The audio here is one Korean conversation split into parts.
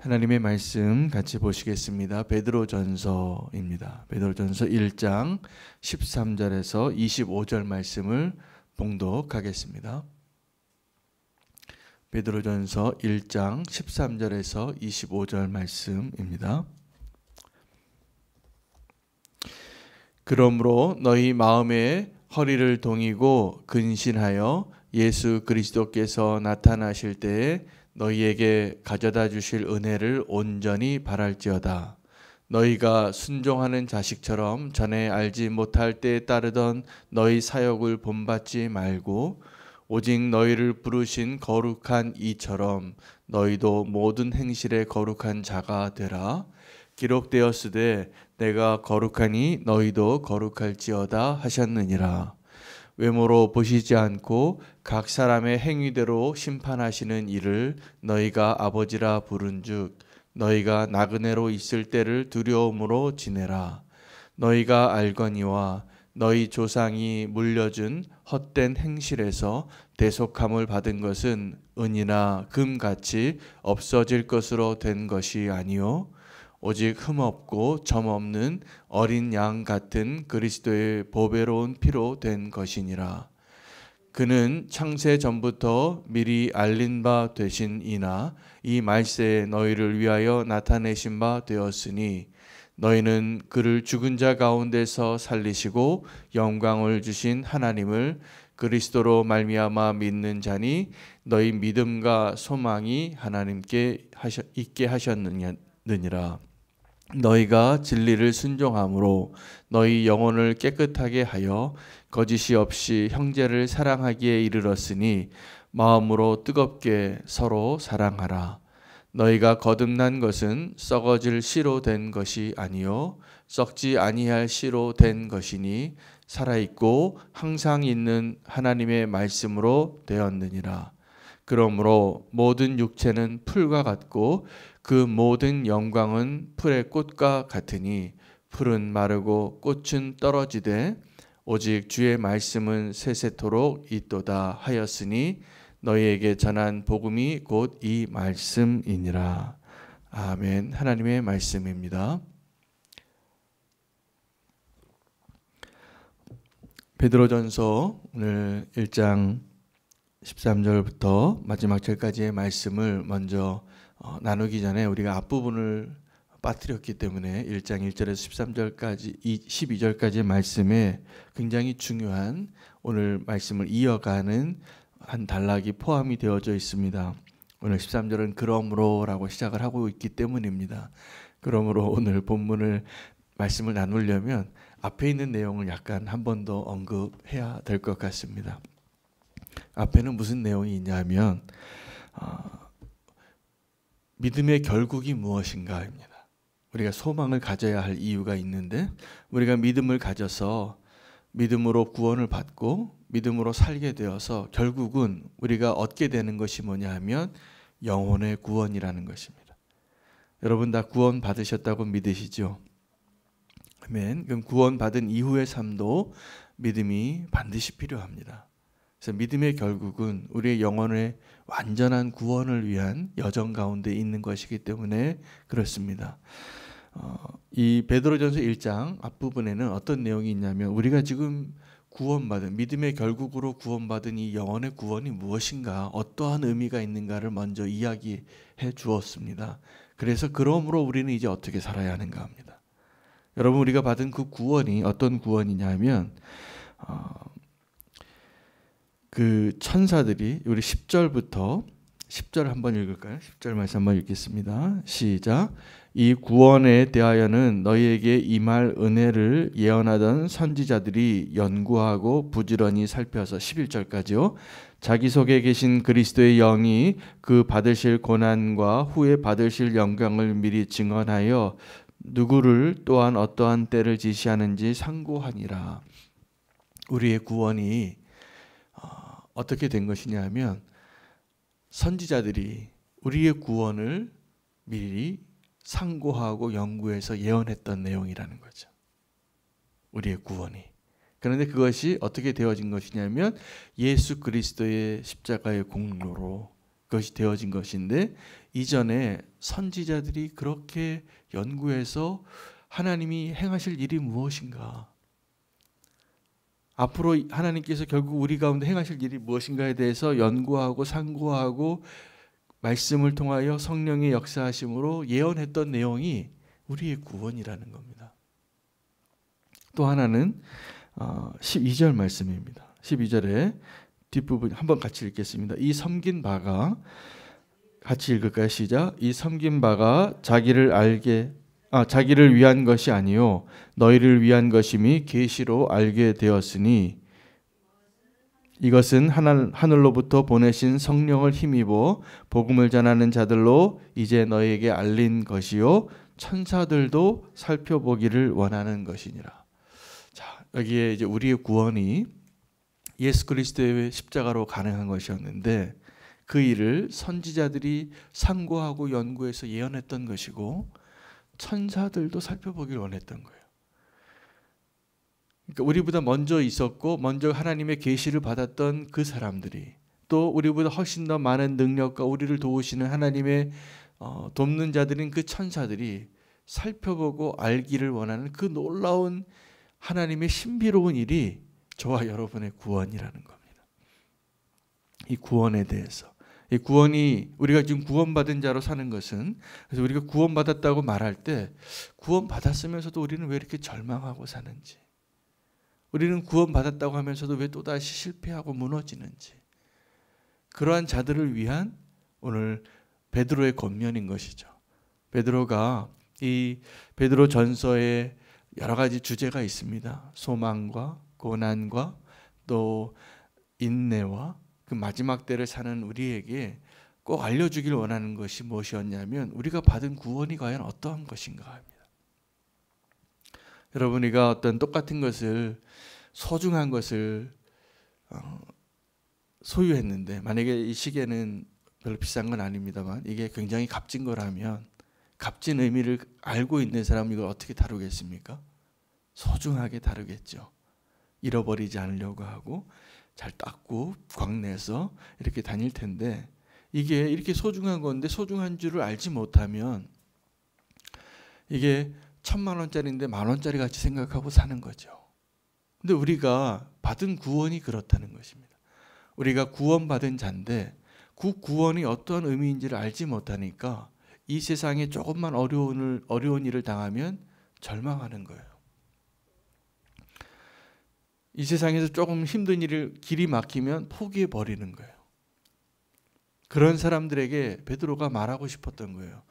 하나님의 말씀 같이 보시겠습니다. 베드로전서입니다. 베드로전서 1장 13절에서 25절 말씀을 봉독하겠습니다. 베드로전서 1장 13절에서 25절 말씀입니다. 그러므로 너희 마음에 허리를 동이고 근신하여 예수 그리스도께서 나타나실 때에 너희에게 가져다 주실 은혜를 온전히 바랄지어다. 너희가 순종하는 자식처럼 전에 알지 못할 때에 따르던 너희 사역을 본받지 말고 오직 너희를 부르신 거룩한 이처럼 너희도 모든 행실에 거룩한 자가 되라. 기록되었으되 내가 거룩하니 너희도 거룩할지어다 하셨느니라. 외모로 보시지 않고 각 사람의 행위대로 심판하시는 이를 너희가 아버지라 부른즉 너희가 나그네로 있을 때를 두려움으로 지내라. 너희가 알거니와 너희 조상이 물려준 헛된 행실에서 대속함을 받은 것은 은이나 금같이 없어질 것으로 된 것이 아니요 오직 흠없고 점없는 어린 양 같은 그리스도의 보배로운 피로 된 것이니라. 그는 창세 전부터 미리 알린 바 되신 이나 이 말세에 너희를 위하여 나타내신 바 되었으니 너희는 그를 죽은 자 가운데서 살리시고 영광을 주신 하나님을 그리스도로 말미암아 믿는 자니 너희 믿음과 소망이 하나님께 있게 하셨느니라. 너희가 진리를 순종함으로 너희 영혼을 깨끗하게 하여 거짓이 없이 형제를 사랑하기에 이르렀으니 마음으로 뜨겁게 서로 사랑하라. 너희가 거듭난 것은 썩어질 씨로 된 것이 아니요 썩지 아니할 씨로 된 것이니 살아있고 항상 있는 하나님의 말씀으로 되었느니라. 그러므로 모든 육체는 풀과 같고 그 모든 영광은 풀의 꽃과 같으니 풀은 마르고 꽃은 떨어지되 오직 주의 말씀은 세세토록 있도다 하였으니 너희에게 전한 복음이 곧 이 말씀이니라. 아멘. 하나님의 말씀입니다. 베드로전서 오늘 1장 13절부터 마지막 절까지의 말씀을 먼저 나누기 전에 우리가 앞부분을 빠뜨렸기 때문에 1장 1절에서 13절까지 12절까지의 말씀에 굉장히 중요한 오늘 말씀을 이어가는 한 단락이 포함이 되어져 있습니다. 오늘 13절은 그러므로라고 시작을 하고 있기 때문입니다. 그러므로 오늘 본문을 말씀을 나누려면 앞에 있는 내용을 약간 한 번 더 언급해야 될 것 같습니다. 앞에는 무슨 내용이 있냐면 믿음의 결국이 무엇인가입니다. 우리가 소망을 가져야 할 이유가 있는데 우리가 믿음을 가져서 믿음으로 구원을 받고 믿음으로 살게 되어서 결국은 우리가 얻게 되는 것이 뭐냐 하면 영혼의 구원이라는 것입니다. 여러분 다 구원 받으셨다고 믿으시죠? 아멘. 그럼 구원 받은 이후의 삶도 믿음이 반드시 필요합니다. 그래서 믿음의 결국은 우리의 영혼의 완전한 구원을 위한 여정 가운데 있는 것이기 때문에 그렇습니다. 이 베드로전서 1장 앞부분에는 어떤 내용이 있냐면 우리가 지금 구원받은 믿음의 결국으로 구원받은 이 영혼의 구원이 무엇인가 어떠한 의미가 있는가를 먼저 이야기해 주었습니다. 그래서 그러므로 우리는 이제 어떻게 살아야 하는가 합니다. 여러분 우리가 받은 그 구원이 어떤 구원이냐면 그 천사들이 우리 10절부터 10절 한번 읽을까요? 10절 말씀 한번 읽겠습니다. 시작. 이 구원에 대하여는 너희에게 임할 은혜를 예언하던 선지자들이 연구하고 부지런히 살펴서 11절까지요. 자기 속에 계신 그리스도의 영이 그 받으실 고난과 후에 받으실 영광을 미리 증언하여 누구를 또한 어떠한 때를 지시하는지 상고하니라. 우리의 구원이 어떻게 된 것이냐 하면 선지자들이 우리의 구원을 미리 상고하고 연구해서 예언했던 내용이라는 거죠. 우리의 구원이. 그런데 그것이 어떻게 되어진 것이냐면 예수 그리스도의 십자가의 공로로 것이 되어진 것인데, 이전에 선지자들이 그렇게 연구해서 하나님이 행하실 일이 무엇인가, 앞으로 하나님께서 결국 우리 가운데 행하실 일이 무엇인가에 대해서 연구하고 상고하고 말씀을 통하여 성령의 역사하심으로 예언했던 내용이 우리의 구원이라는 겁니다. 또 하나는 12절 말씀입니다. 12절에 뒷부분 한번 같이 읽겠습니다. 이 섬긴 바가, 같이 읽을까요? 시작. 이 섬긴 바가 자기를 위한 것이 아니요 너희를 위한 것임이 계시로 알게 되었으니 이것은 하늘로부터 보내신 성령을 힘입어 복음을 전하는 자들로 이제 너희에게 알린 것이요 천사들도 살펴보기를 원하는 것이니라. 자, 여기에 이제 우리의 구원이 예수 그리스도의 십자가로 가능한 것이었는데, 그 일을 선지자들이 상고하고 연구해서 예언했던 것이고 천사들도 살펴보기를 원했던 거예요. 그러니까 우리보다 먼저 있었고 먼저 하나님의 계시를 받았던 그 사람들이, 또 우리보다 훨씬 더 많은 능력과 우리를 도우시는 하나님의 돕는 자들인 그 천사들이 살펴보고 알기를 원하는 그 놀라운 하나님의 신비로운 일이 저와 여러분의 구원이라는 겁니다. 이 구원에 대해서, 이 구원이, 우리가 지금 구원받은 자로 사는 것은, 그래서 우리가 구원받았다고 말할 때 구원받았으면서도 우리는 왜 이렇게 절망하고 사는지, 우리는 구원받았다고 하면서도 왜 또다시 실패하고 무너지는지, 그러한 자들을 위한 오늘 베드로의 권면인 것이죠. 베드로가 이 베드로 전서에 여러 가지 주제가 있습니다. 소망과 고난과 또 인내와 그 마지막 때를 사는 우리에게 꼭 알려주길 원하는 것이 무엇이었냐면, 우리가 받은 구원이 과연 어떠한 것인가 합니다. 여러분, 우리가 어떤 똑같은 것을, 소중한 것을 소유했는데, 만약에 이 시계는 별로 비싼 건 아닙니다만 이게 굉장히 값진 거라면, 값진 의미를 알고 있는 사람은 이걸 어떻게 다루겠습니까? 소중하게 다루겠죠. 잃어버리지 않으려고 하고 잘 닦고 광내서 이렇게 다닐 텐데, 이게 이렇게 소중한 건데 소중한 줄을 알지 못하면 이게 1,000만 원짜리인데 10,000원짜리 같이 생각하고 사는 거죠. 근데 우리가 받은 구원이 그렇다는 것입니다. 우리가 구원받은 자인데 그 구원이 어떠한 의미인지를 알지 못하니까 이 세상에 조금만 어려운 일을 당하면 절망하는 거예요. 이 세상에서 조금 힘든 일을 길이 막히면 포기해 버리는 거예요. 그런 사람들에게 베드로가 말하고 싶었던 거예요.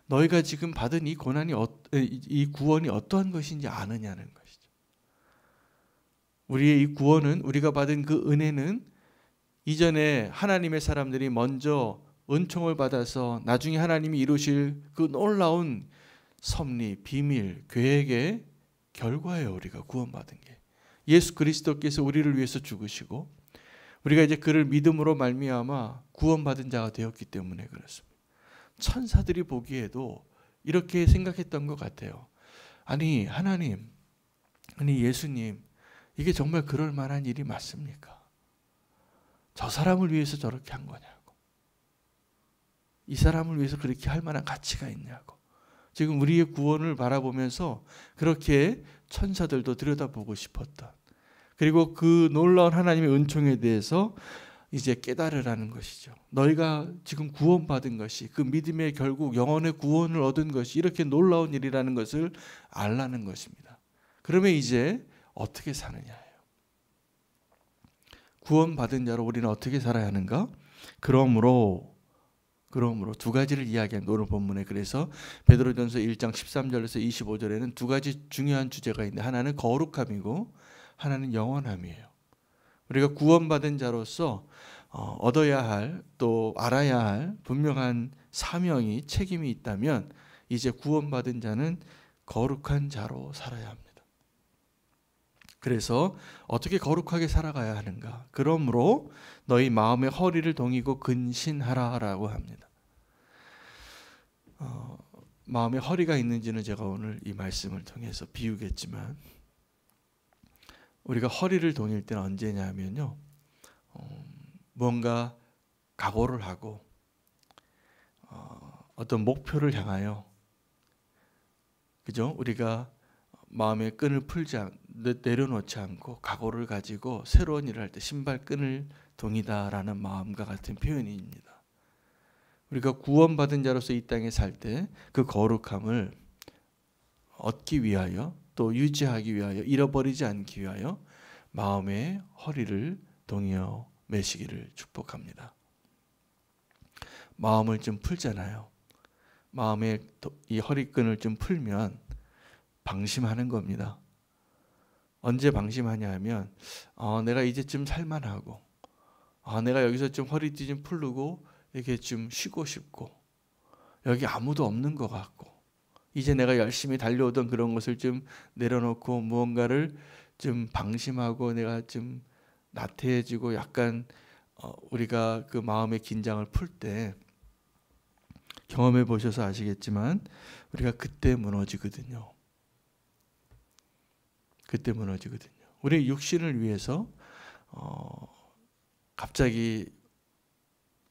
너희가 지금 받은 이 고난이, 이 구원이 어떠한 것인지 아느냐는 것이죠. 우리의 이 구원은, 우리가 받은 그 은혜는 이전에 하나님의 사람들이 먼저 은총을 받아서 나중에 하나님이 이루실 그 놀라운 섭리, 비밀, 계획의 결과예요. 우리가 구원받은 게. 예수 그리스도께서 우리를 위해서 죽으시고 우리가 이제 그를 믿음으로 말미암아 구원받은 자가 되었기 때문에 그렇습니다. 천사들이 보기에도 이렇게 생각했던 것 같아요. 아니 하나님, 아니 예수님, 이게 정말 그럴 만한 일이 맞습니까? 저 사람을 위해서 저렇게 한 거냐고, 이 사람을 위해서 그렇게 할 만한 가치가 있냐고. 지금 우리의 구원을 바라보면서 그렇게 천사들도 들여다보고 싶었던, 그리고 그 놀라운 하나님의 은총에 대해서 이제 깨달으라는 것이죠. 너희가 지금 구원받은 것이, 그 믿음의 결국 영혼의 구원을 얻은 것이 이렇게 놀라운 일이라는 것을 알라는 것입니다. 그러면 이제 어떻게 사느냐예요. 구원받은 자로 우리는 어떻게 살아야 하는가? 그러므로 두 가지를 이야기한 오늘 본문에, 그래서 베드로전서 1장 13절에서 25절에는 두 가지 중요한 주제가 있는데, 하나는 거룩함이고 하나는 영원함이에요. 우리가 구원받은 자로서 얻어야 할, 또 알아야 할 분명한 사명이, 책임이 있다면 이제 구원받은 자는 거룩한 자로 살아야 합니다. 그래서 어떻게 거룩하게 살아가야 하는가? 그러므로 너희 마음의 허리를 동이고 근신하라라고 합니다. 마음에 허리가 있는지는 제가 오늘 이 말씀을 통해서 비우겠지만, 우리가 허리를 동일 때는 언제냐면요, 뭔가 각오를 하고 어떤 목표를 향하여, 그죠? 우리가 마음의 끈을 내려놓지 않고 각오를 가지고 새로운 일을 할 때 신발끈을 동이다라는 마음과 같은 표현입니다. 우리가 구원받은 자로서 이 땅에 살 때 그 거룩함을 얻기 위하여, 또 유지하기 위하여, 잃어버리지 않기 위하여 마음의 허리를 동이어 매시기를 축복합니다. 마음을 좀 풀잖아요. 마음의 이 허리끈을 좀 풀면 방심하는 겁니다. 언제 방심하냐 하면 내가 이제쯤 살만하고, 내가 여기서 좀 허리띠 좀 풀고 이렇게 좀 쉬고 싶고, 여기 아무도 없는 것 같고, 이제 내가 열심히 달려오던 그런 것을 좀 내려놓고 무언가를 좀 방심하고 내가 좀 나태해지고, 약간 우리가 그 마음의 긴장을 풀 때 경험해 보셔서 아시겠지만 우리가 그때 무너지거든요. 그때 무너지거든요. 우리 육신을 위해서 갑자기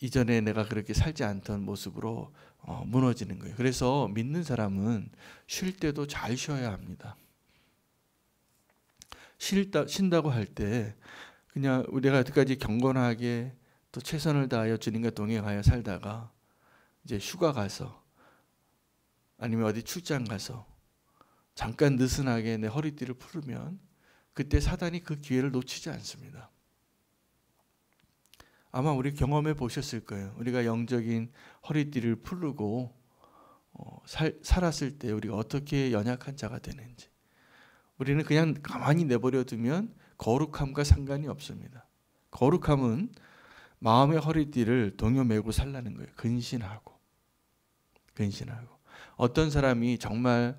이전에 내가 그렇게 살지 않던 모습으로 무너지는 거예요. 그래서 믿는 사람은 쉴 때도 잘 쉬어야 합니다. 쉰다고 할 때 그냥 내가 여태까지 경건하게 또 최선을 다하여 주님과 동행하여 살다가 이제 휴가 가서 아니면 어디 출장 가서 잠깐 느슨하게 내 허리띠를 풀으면 그때 사단이 그 기회를 놓치지 않습니다. 아마 우리 경험해 보셨을 거예요. 우리가 영적인 허리띠를 풀고 살았을 때 우리가 어떻게 연약한 자가 되는지. 우리는 그냥 가만히 내버려 두면 거룩함과 상관이 없습니다. 거룩함은 마음의 허리띠를 동여매고 살라는 거예요. 근신하고. 어떤 사람이 정말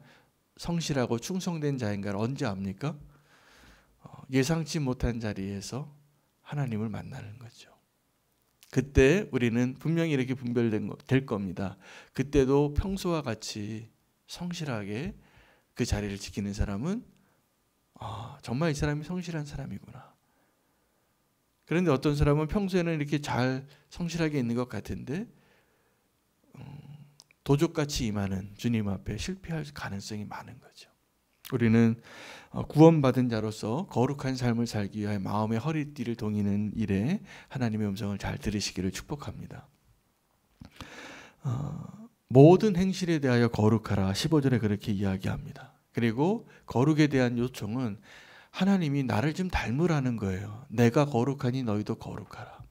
성실하고 충성된 자인가를 언제 압니까? 예상치 못한 자리에서 하나님을 만나는 거죠. 그때 우리는 분명히 이렇게 분별될 겁니다. 그때도 평소와 같이 성실하게 그 자리를 지키는 사람은 정말 이 사람이 성실한 사람이구나. 그런데 어떤 사람은 평소에는 이렇게 잘 성실하게 있는 것 같은데 도적같이 임하는 주님 앞에 실패할 가능성이 많은 거죠. 우리는 구원받은 자로서 거룩한 삶을 살기 위해 마음의 허리띠를 동이는 일에 하나님의 음성을 잘 들으시기를 축복합니다. 모든 행실에 대하여 거룩하라 15절에 그렇게 이야기합니다. 그리고 거룩에 대한 요청은 하나님이 나를 좀 닮으라는 거예요. 내가 거룩하니 너희도 거룩하라.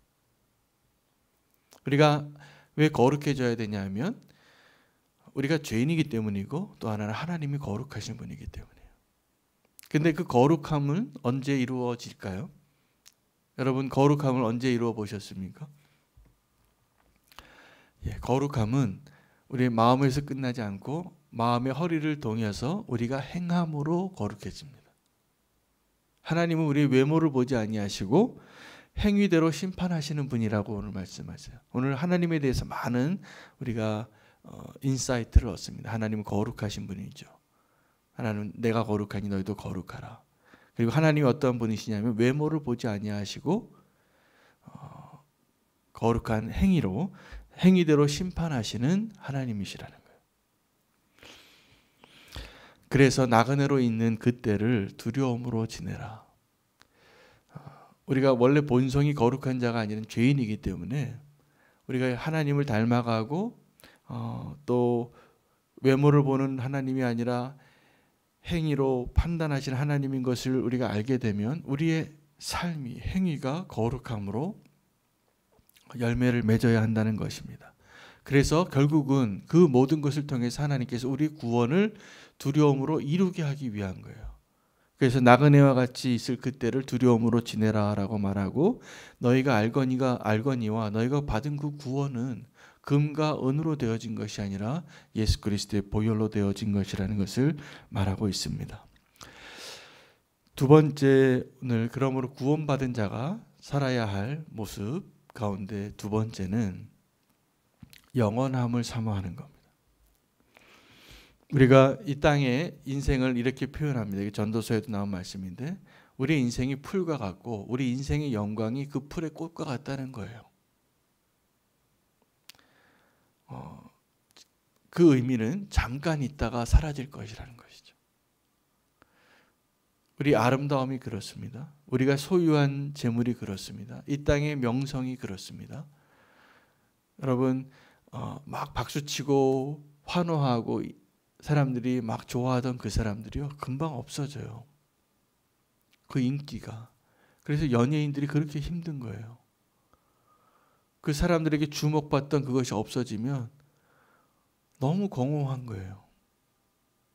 우리가 왜 거룩해져야 되냐면 우리가 죄인이기 때문이고, 또 하나는 하나님이 거룩하신 분이기 때문이에요. 근데 그 거룩함은 언제 이루어질까요? 여러분, 거룩함을 언제 이루어 보셨습니까? 거룩함은 우리의 마음에서 끝나지 않고 마음의 허리를 동여서 우리가 행함으로 거룩해집니다. 하나님은 우리의 외모를 보지 아니하시고 행위대로 심판하시는 분이라고 오늘 말씀하세요. 오늘 하나님에 대해서 많은 우리가 인사이트를 얻습니다. 하나님은 거룩하신 분이죠. 하나님은 내가 거룩하니 너희도 거룩하라. 그리고 하나님이 어떤 분이시냐면 외모를 보지 아니하시고 거룩한 행위대로 심판하시는 하나님이시라는 거예요. 그래서 나그네로 있는 그때를 두려움으로 지내라. 우리가 원래 본성이 거룩한 자가 아니라 죄인이기 때문에 우리가 하나님을 닮아가고 또 외모를 보는 하나님이 아니라 행위로 판단하시는 하나님인 것을 우리가 알게 되면 우리의 삶이, 행위가 거룩함으로 열매를 맺어야 한다는 것입니다. 그래서 결국은 그 모든 것을 통해서 하나님께서 우리 구원을 두려움으로 이루게 하기 위한 거예요. 그래서 나그네와 같이 있을 그때를 두려움으로 지내라 라고 말하고, 너희가 알거니와 너희가 받은 그 구원은 금과 은으로 되어진 것이 아니라 예수 그리스도의 보혈로 되어진 것이라는 것을 말하고 있습니다. 두 번째, 오늘 그러므로 구원받은 자가 살아야 할 모습 가운데 두 번째는 영원함을 사모하는 겁니다. 우리가 이 땅의 인생을 이렇게 표현합니다. 이게 전도서에도 나온 말씀인데, 우리 인생이 풀과 같고 우리 인생의 영광이 그 풀의 꽃과 같다는 거예요. 그 의미는 잠깐 있다가 사라질 것이라는 것이죠. 우리 아름다움이 그렇습니다. 우리가 소유한 재물이 그렇습니다. 이 땅의 명성이 그렇습니다. 여러분 막 박수치고 환호하고 사람들이 막 좋아하던 그 사람들이요 금방 없어져요. 그 인기가. 그래서 연예인들이 그렇게 힘든 거예요. 그 사람들에게 주목받던 그것이 없어지면 너무 공허한 거예요.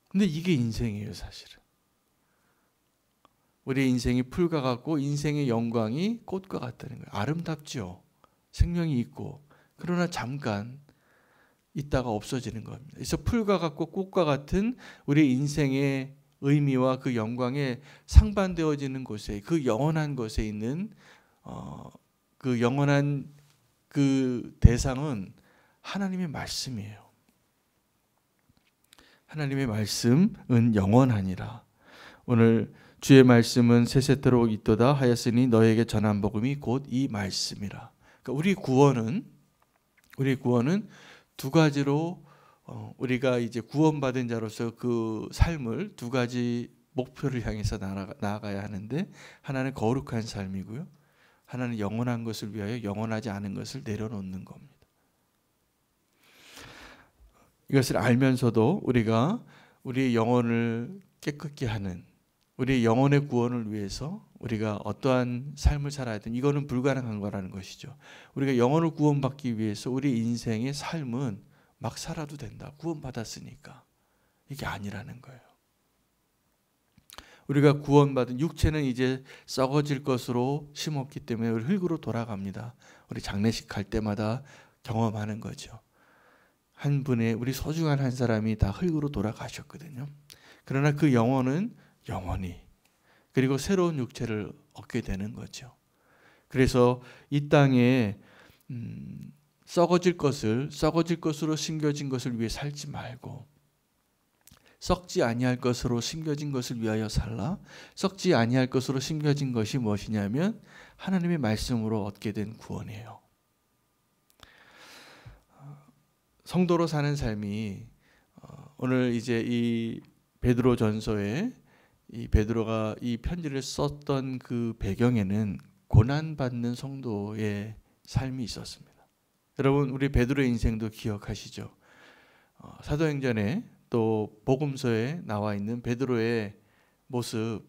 근데 이게 인생이에요, 사실은. 우리의 인생이 풀과 같고 인생의 영광이 꽃과 같다는 거예요. 아름답죠. 생명이 있고. 그러나 잠깐 있다가 없어지는 겁니다. 그래서 풀과 같고 꽃과 같은 우리 인생의 의미와 그 영광에 상반되어지는 곳에, 그 영원한 곳에 있는 그 영원한 그 대상은 하나님의 말씀이에요. 하나님의 말씀은 영원하니라. 오늘 주의 말씀은 세세토록 있도다 하였으니 너에게 전한 복음이 곧 이 말씀이라. 그러니까 우리 구원은 두 가지로 우리가 이제 구원받은 자로서 그 삶을 두 가지 목표를 향해서 나아가야 하는데, 하나는 거룩한 삶이고요, 하나는 영원한 것을 위하여 영원하지 않은 것을 내려놓는 겁니다. 이것을 알면서도 우리가 우리의 영혼을 깨끗게 하는, 우리의 영혼의 구원을 위해서 우리가 어떠한 삶을 살아야 되는, 이거는 불가능한 거라는 것이죠. 우리가 영혼을 구원받기 위해서 우리 인생의 삶은 막 살아도 된다. 구원받았으니까. 이게 아니라는 거예요. 우리가 구원받은 육체는 이제 썩어질 것으로 심었기 때문에 우리 흙으로 돌아갑니다. 우리 장례식 갈 때마다 경험하는 거죠. 한 분의, 우리 소중한 한 사람이 다 흙으로 돌아가셨거든요. 그러나 그 영혼은 영원히, 그리고 새로운 육체를 얻게 되는 거죠. 그래서 이 땅에 썩어질 것으로 심겨진 것을 위해 살지 말고, 썩지 아니할 것으로 심겨진 것을 위하여 살라. 썩지 아니할 것으로 심겨진 것이 무엇이냐면 하나님의 말씀으로 얻게 된 구원이에요. 성도로 사는 삶이, 오늘 이제 이 베드로 전서에 이 베드로가 이 편지를 썼던 그 배경에는 고난받는 성도의 삶이 있었습니다. 여러분, 우리 베드로의 인생도 기억하시죠? 사도행전에 또 복음서에 나와 있는 베드로의 모습,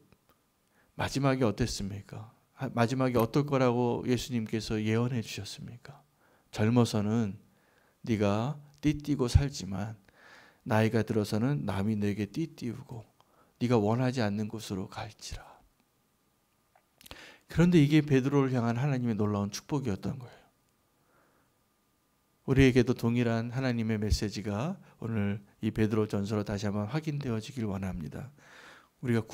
마지막이 어땠습니까? 마지막이 어떨 거라고 예수님께서 예언해 주셨습니까? 젊어서는 네가 띠띠고 살지만 나이가 들어서는 남이 내게 띠띠우고 네가 원하지 않는 곳으로 갈지라. 그런데 이게 베드로를 향한 하나님의 놀라운 축복이었던 거예요. 우리에게도 동일한 하나님의 메시지가 오늘 이 베드로 전서로 다시 한번 확인되어지길 원합니다. 우리가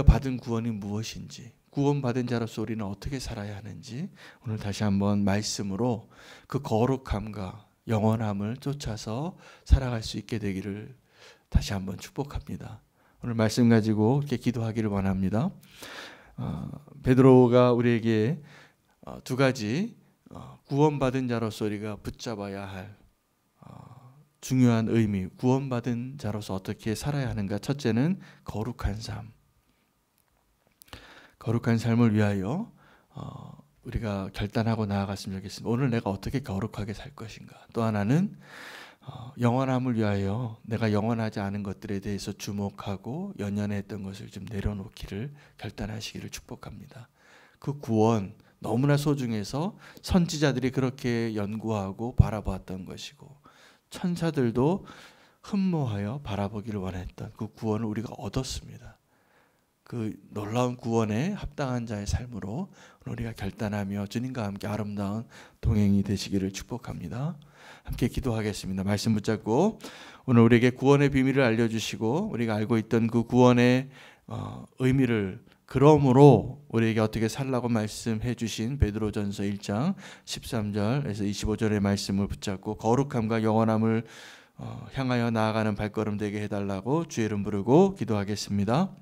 받은 구원이 무엇인지, 구원받은 자로서 우리는 어떻게 살아야 하는지 오늘 다시 한번 말씀으로 그 거룩함과 영원함을 쫓아서 살아갈 수 있게 되기를 다시 한번 축복합니다. 오늘 말씀 가지고 이렇게 기도하기를 원합니다. 베드로가 우리에게 두 가지 구원받은 자로서 우리가 붙잡아야 할 중요한 의미, 구원받은 자로서 어떻게 살아야 하는가. 첫째는 거룩한 삶. 거룩한 삶을 위하여 우리가 결단하고 나아갔으면 좋겠습니다. 오늘 내가 어떻게 거룩하게 살 것인가. 또 하나는 영원함을 위하여 내가 영원하지 않은 것들에 대해서 주목하고 연연했던 것을 좀 내려놓기를 결단하시기를 축복합니다. 그 구원 너무나 소중해서 선지자들이 그렇게 연구하고 바라보았던 것이고, 천사들도 흠모하여 바라보기를 원했던 그 구원을 우리가 얻었습니다. 그 놀라운 구원에 합당한 자의 삶으로 우리가 결단하며 주님과 함께 아름다운 동행이 되시기를 축복합니다. 함께 기도하겠습니다. 말씀 붙잡고 오늘 우리에게 구원의 비밀을 알려주시고 우리가 알고 있던 그 구원의 의미를, 그러므로 우리에게 어떻게 살라고 말씀해 주신 베드로전서 1장 13절에서 25절의 말씀을 붙잡고 거룩함과 영원함을 향하여 나아가는 발걸음 되게 해달라고 주의 이름 부르고 기도하겠습니다.